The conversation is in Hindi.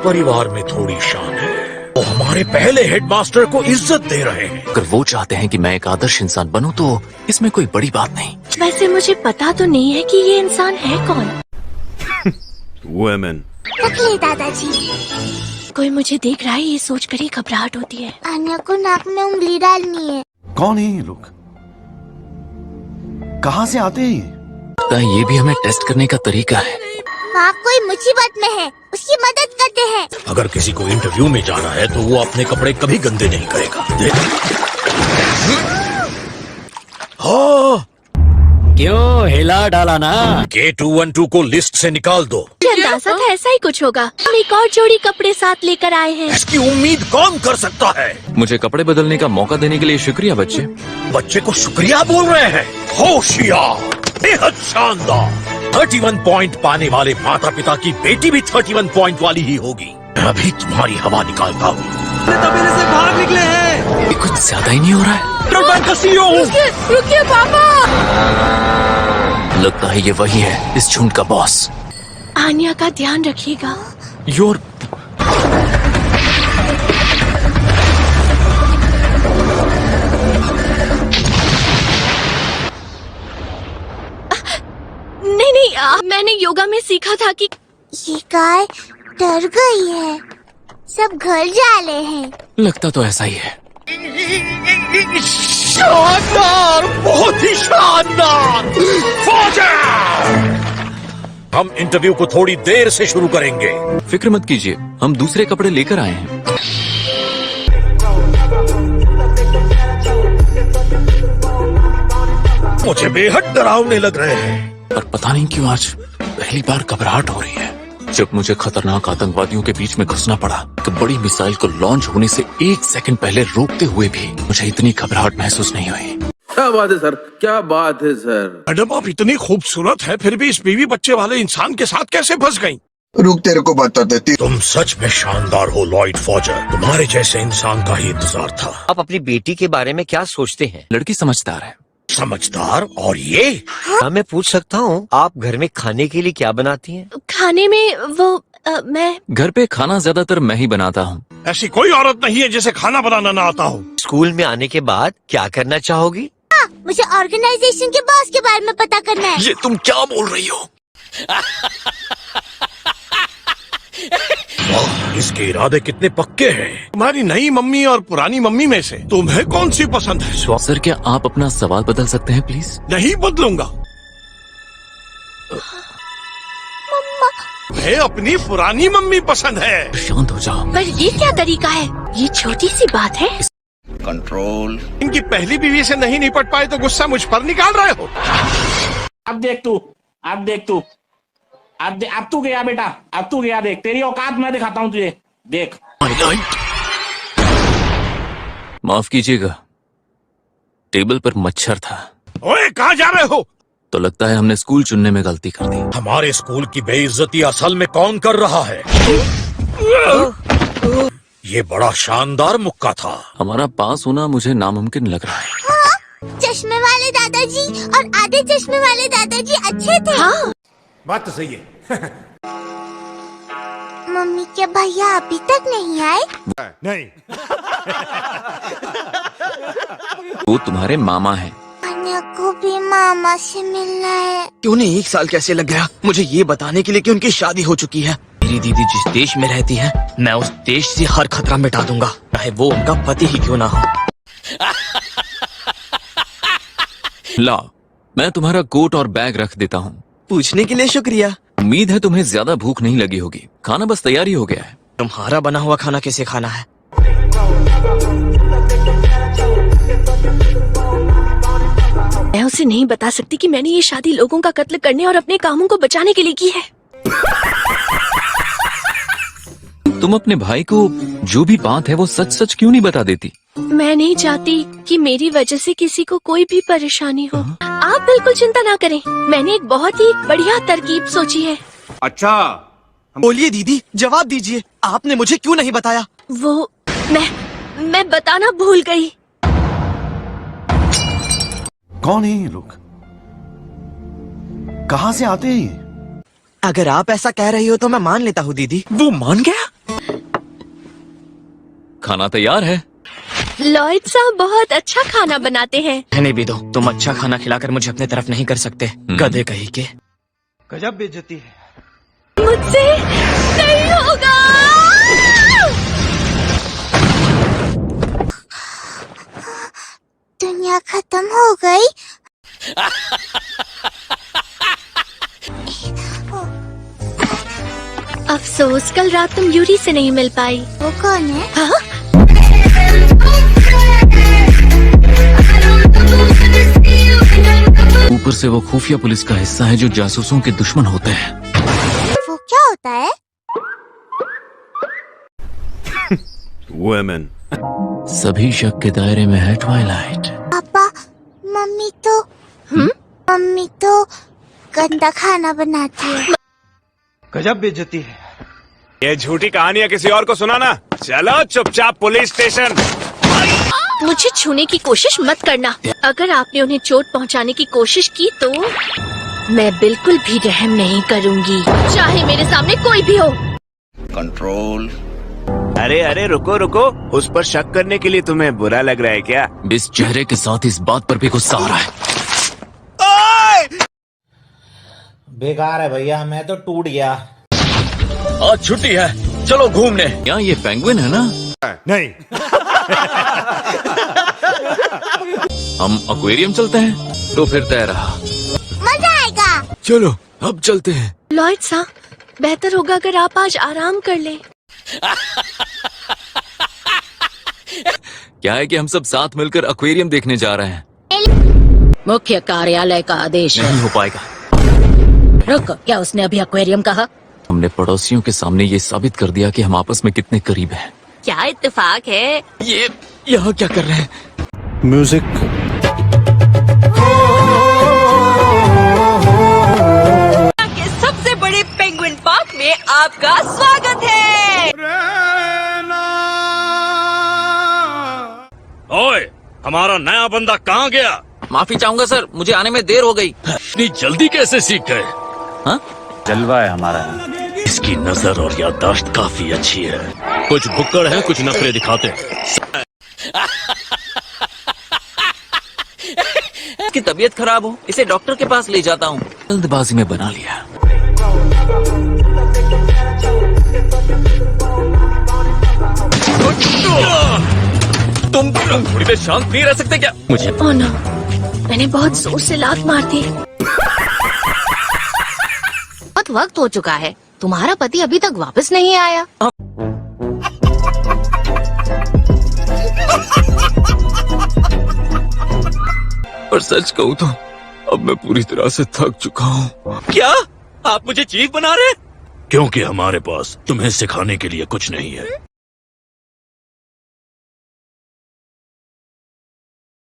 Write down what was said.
परिवार में थोड़ी शान है। वो हमारे पहले हेडमास्टर को इज्जत दे रहे हैं। अगर वो चाहते हैं कि मैं एक आदर्श इंसान बनूं तो इसमें कोई बड़ी बात नहीं। वैसे मुझे पता तो नहीं है कि ये इंसान है कौन। Women. रखिए दादाजी। कोई मुझे देख रहा है, ये सोच कर ही घबराहट होती है। आन्या को नाक में उंगली डालनी है। कौन है ये लोग? कहाँ से आते हैं ये? लगता है ये भी हमें टेस्ट करने का तरीका है। वहाँ कोई मुसीबत में है, उसकी मदद करते हैं। अगर किसी को इंटरव्यू में जाना है तो वो अपने कपड़े कभी गंदे नहीं करेगा। हाँ, क्यों हिला डाला ना? K212 को लिस्ट से निकाल दो। अंदाजा था ऐसा ही कुछ होगा। हम एक और जोड़ी कपड़े साथ लेकर आए हैं। इसकी उम्मीद कौन कर सकता है? मुझे कपड़े बदलने का मौका देने के लिए शुक्रिया बच्चे। बच्चे को शुक्रिया बोल रहे हैं? होशियार, बेहद शानदार। 31 पॉइंट पाने वाले माता पिता की बेटी भी 31 पॉइंट वाली ही होगी। मैं अभी तुम्हारी हवा निकालता हूँ। तबेले से बाहर निकले हैं। ये कुछ ज्यादा ही नहीं हो रहा है। रुकिए पापा। लगता है ये वही है, इस झुंड का बॉस। आन्या का ध्यान रखिएगा। योर नहीं, मैंने योगा में सीखा था कि ये गाय डर गई है, सब घर जा रहे हैं। लगता तो ऐसा ही है। शानदार, बहुत ही शानदार। फौजी! हम इंटरव्यू को थोड़ी देर से शुरू करेंगे। फिक्र मत कीजिए, हम दूसरे कपड़े लेकर आए हैं। मुझे बेहद डरावने लग रहे हैं। पर पता नहीं क्यों आज पहली बार घबराहट हो रही है। जब मुझे खतरनाक आतंकवादियों के बीच में घुसना पड़ा तो बड़ी मिसाइल को लॉन्च होने से 1 सेकंड पहले रोकते हुए भी मुझे इतनी घबराहट महसूस नहीं हुई। क्या बात है सर, क्या बात है सर। मैडम, आप इतनी खूबसूरत है फिर भी इस बीवी बच्चे वाले इंसान के साथ कैसे फंस गयी? रुक, तेरे को बता देती। तुम सच में शानदार हो लॉयड फॉजर। तुम्हारे जैसे इंसान का ही इंतजार था। आप अपनी बेटी के बारे में क्या सोचते हैं? लड़की समझदार है। समझदार? और ये? हाँ, मैं पूछ सकता हूँ आप घर में खाने के लिए क्या बनाती हैं? खाने में वो मैं घर पे खाना ज्यादातर मैं ही बनाता हूँ। ऐसी कोई औरत नहीं है जिसे खाना बनाना ना आता हो। स्कूल में आने के बाद क्या करना चाहोगी? मुझे ऑर्गेनाइजेशन के बॉस के बारे में पता करना है। ये तुम क्या बोल रही हो? वाह, इसके इरादे कितने पक्के हैं। तुम्हारी नई मम्मी और पुरानी मम्मी में से तुम्हें कौन सी पसंद है? सर, क्या आप अपना सवाल बदल सकते हैं प्लीज? नहीं बदलूंगा। तुम्हें अपनी पुरानी मम्मी पसंद है। शांत हो जाओ। पर ये क्या तरीका है? ये छोटी सी बात है। कंट्रोल। इनकी पहली बीवी से नहीं निपट पाए तो गुस्सा मुझ पर निकाल रहे हो। अब देख तू, अब तू गया बेटा, अब तू गया। देख तेरी औकात मैं दिखाता हूँ तुझे, देख। माफ कीजिएगा, टेबल पर मच्छर था। ओए, कहाँ जा रहे हो? तो लगता है हमने स्कूल चुनने में गलती कर दी। हमारे स्कूल की बेइज्जती असल में कौन कर रहा है? ये बड़ा शानदार मुक्का था। हमारा पास होना मुझे नामुमकिन लग रहा है। हाँ, चश्मे वाले दादाजी और आधे चश्मे वाले दादाजी अच्छे थे। हाँ, बात तो सही है। मम्मी के भैया अभी तक नहीं आए? नहीं। वो तुम्हारे मामा हैं। आन्या को भी मामा से मिलना है। क्यों नहीं, 1 साल कैसे लग गया मुझे ये बताने के लिए कि उनकी शादी हो चुकी है। मेरी दीदी जिस देश में रहती है मैं उस देश से हर खतरा मिटा दूंगा, चाहे वो उनका पति ही क्यों ना हो। ला, मैं तुम्हारा कोट और बैग रख देता हूँ। पूछने के लिए शुक्रिया। उम्मीद है तुम्हें ज्यादा भूख नहीं लगी होगी। खाना बस तैयारी हो गया है। तुम्हारा बना हुआ खाना कैसे खाना है? मैं उसे नहीं बता सकती कि मैंने ये शादी लोगों का कत्ल करने और अपने कामों को बचाने के लिए की है। तुम अपने भाई को जो भी बात है वो सच सच क्यों नहीं बता देती? मैं नहीं चाहती कि मेरी वजह से किसी को कोई भी परेशानी हो। आप बिल्कुल चिंता ना करें, मैंने एक बहुत ही बढ़िया तरकीब सोची है। अच्छा, बोलिए दीदी, जवाब दीजिए, आपने मुझे क्यों नहीं बताया? वो मैं बताना भूल गई। कौन है ये लोग? कहाँ से आते हैं ये? अगर आप ऐसा कह रही हो तो मैं मान लेता हूँ दीदी। वो मान गया? खाना तैयार है। लॉयड साहब बहुत अच्छा खाना बनाते हैं। रहने भी दो, तुम अच्छा खाना खिलाकर मुझे अपने तरफ नहीं कर सकते, गधे कहीं के। गजब बेइज्जती है। मुझसे नहीं होगा। दुनिया खत्म हो गई। अफसोस कल रात तुम यूरी से नहीं मिल पाई। वो कौन है? हाँ? ऊपर से वो खुफिया पुलिस का हिस्सा है जो जासूसों के दुश्मन होते हैं। वो क्या होता है? Women. सभी शक के दायरे में है ट्वाइलाइट। पापा, मम्मी तो गंदा खाना बनाती है। गजब बेइज्जती है। ये झूठी कहानियां किसी और को सुनाना। चलो चुपचाप पुलिस स्टेशन। मुझे छूने की कोशिश मत करना। अगर आपने उन्हें चोट पहुंचाने की कोशिश की तो मैं बिल्कुल भी रहम नहीं करूंगी, चाहे मेरे सामने कोई भी हो। कंट्रोल। अरे अरे रुको रुको, उस पर शक करने के लिए तुम्हें बुरा लग रहा है क्या? इस चेहरे के साथ इस बात पर भी गुस्सा आ रहा है। बेकार है भैया, मैं तो टूट गया। आज छुट्टी है, चलो घूमने। क्या ये पेंगुइन है ना? नहीं। हम एक्वेरियम चलते हैं, तो फिर तय रहा। मजा आएगा। चलो अब चलते हैं। लॉयड साहब, बेहतर होगा अगर आप आज आराम कर लें। क्या है कि हम सब साथ मिलकर एक्वेरियम देखने जा रहे हैं। मुख्य कार्यालय का आदेश है। नहीं हो पाएगा। रुक, क्या उसने अभी एक्वेरियम कहा? हमने पड़ोसियों के सामने ये साबित कर दिया कि हम आपस में कितने करीब हैं। क्या इत्तेफाक है? ये यहाँ क्या कर रहे हैं? म्यूजिक। के सबसे बड़े पेंगुइन पार्क में आपका स्वागत है। ओए, हमारा नया बंदा कहाँ गया? माफी चाहूंगा सर, मुझे आने में देर हो गई। इतनी जल्दी कैसे सीख गए? हाँ? जलवा है हमारा। इसकी नजर और याददाश्त काफी अच्छी है। कुछ भुक्कड़ है, कुछ नखरे दिखाते हैं। इसकी तबीयत खराब हो, इसे डॉक्टर के पास ले जाता हूँ। जल्दबाजी में बना लिया। तुम थोड़ी देर शांत नहीं रह सकते क्या? मुझे ओह नो, मैंने बहुत जोर से लात मार दी। बहुत वक्त हो चुका है, तुम्हारा पति अभी तक वापस नहीं आया। और सच कहूँ तो अब मैं पूरी तरह से थक चुका हूँ। क्या आप मुझे चीफ बना रहे? क्योंकि हमारे पास तुम्हें सिखाने के लिए कुछ नहीं है।